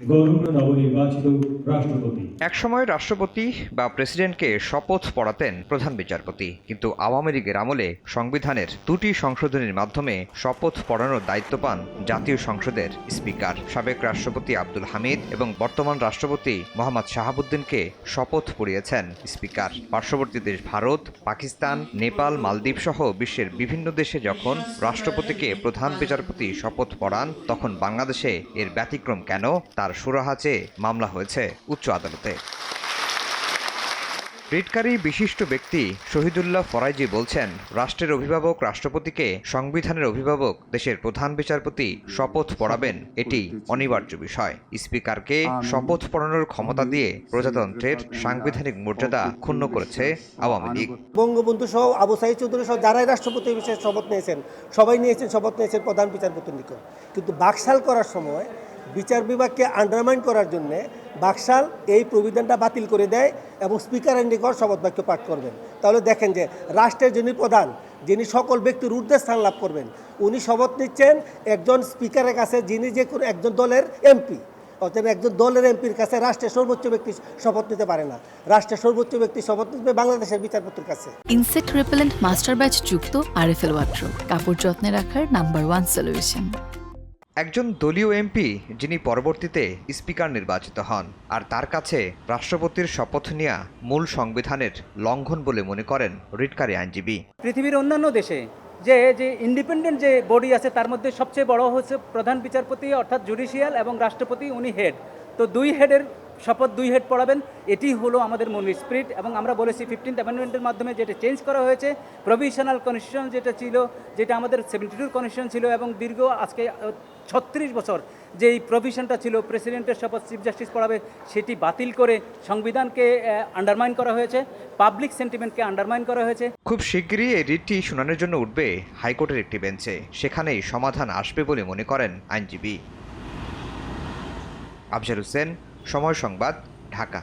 গৌরব নবনির্বাচিত রাষ্ট্রপতি। একসময় রাষ্ট্রপতি বা প্রেসিডেন্টকে শপথ পড়াতেন প্রধান বিচারপতি, কিন্তু আওয়ামী লীগের আমলে সংবিধানের 2টি সংশোধনীর মাধ্যমে শপথ পড়ানোর দায়িত্ব পান জাতীয় সংসদের স্পিকার। সাবেক রাষ্ট্রপতি আব্দুল হামিদ এবং বর্তমান রাষ্ট্রপতি মোহাম্মদ শাহাবুদ্দিনকে শপথ পড়িয়েছেন স্পিকার। পার্শ্ববর্তী দেশ ভারত, পাকিস্তান, নেপাল, মালদ্বীপ সহ বিশ্বের বিভিন্ন দেশে যখন রাষ্ট্রপতিকে প্রধান বিচারপতি শপথ পড়ান, তখন বাংলাদেশে এর ব্যতিক্রম কেন তার সুরাহা চেয়ে মামলা হয়েছে উচ্চ আদালতে। রিটকারী বিশিষ্ট ব্যক্তি শহীদুল্লাহ ফরাইজি বলছেন, রাষ্ট্রের অভিভাবক রাষ্ট্রপতিকে সংবিধানের অভিভাবক দেশের প্রধান বিচারপতি শপথ পড়াবেন, এটি অনিবার্য বিষয়। স্পিকারকে শপথ পড়ানোর ক্ষমতা দিয়ে প্রজাতন্ত্রের সাংবিধানিক মর্যাদা ক্ষুণ্ণ করেছে আওয়ামী লীগ। বঙ্গবন্ধু সহ আবু সাঈদ চৌধুরী সহ যারাই রাষ্ট্রপতি হিসেবে শপথ নিয়েছেন, সবাই শপথ নিয়েছেন প্রধান বিচারপতির নিকট। কিন্তু বাকশাল করার সময় বিচার বিভাগকে আন্ডারমাইন করার জন্যে বাকশাল এই প্রবিধানটা বাতিল করে দেয় এবং স্পিকারের নিকট শপথ বাক্য পাঠ করবেন। তাহলে দেখেন যে রাষ্ট্রের যিনি প্রধান, যিনি সকল ব্যক্তির ঊর্ধ্বে স্থান লাভ করবেন, উনি শপথ নিচ্ছেন একজন স্পিকারের কাছে, যিনি যে কোনো একজন দলের এমপি। অর্থাৎ একজন দলের এমপির কাছে রাষ্ট্রের সর্বোচ্চ ব্যক্তি শপথ নিতে পারে না। রাষ্ট্রের সর্বোচ্চ ব্যক্তি শপথ নিতে বাংলাদেশের বিচারপতির কাছে। ইনসেক্ট রিপেলেন্ট মাস্টার ব্যাচ যুক্ত আরএফএল ওয়াট্রো, কাপড় যত্নে রাখার নাম্বার 1 সলিউশন। একজন দলীয় এমপি যিনি পরবর্তীতে স্পিকার নির্বাচিত হন, আর তার কাছে রাষ্ট্রপতির শপথ নেওয়া মূল সংবিধানের লঙ্ঘন বলে মনে করেন রিটকারী আইনজীবী। পৃথিবীর অন্যান্য দেশে যে ইন্ডিপেন্ডেন্ট যে বডি আছে তার মধ্যে সবচেয়ে বড় হচ্ছে প্রধান বিচারপতি, অর্থাৎ জুডিশিয়াল, এবং রাষ্ট্রপতি, উনি হেড। তো দুই হেডের শপথ দুই হেড পড়াবেন, এটি হলো আমাদের মূল স্পিরিট। এবং আমরা বলেছি 15th অ্যামেন্ডমেন্টের মাধ্যমে যেটা চেঞ্জ করা হয়েছে, প্রভিশনাল কনস্টিটিউশন যেটা ছিল, যেটা আমাদের 72 কনস্টিটিউশন ছিল, এবং দীর্ঘ আজকে 36 বছর যে এই প্রভিশনটা ছিল প্রেসিডেন্টের শপথ চিফ জাস্টিস পড়াবে, সেটি বাতিল করে সংবিধানকে আন্ডারমাইন করা হয়েছে, পাবলিক সেন্টিমেন্টকে আন্ডারমাইন করা হয়েছে। খুব শিগগিরই এই রিটটি শুনানির জন্য উঠবে হাইকোর্টের একটি বেঞ্চে, সেখানেই সমাধান আসবে বলে মনে করেন আইনজীবী। আফজাল হোসেন, সময় সংবাদ, ঢাকা।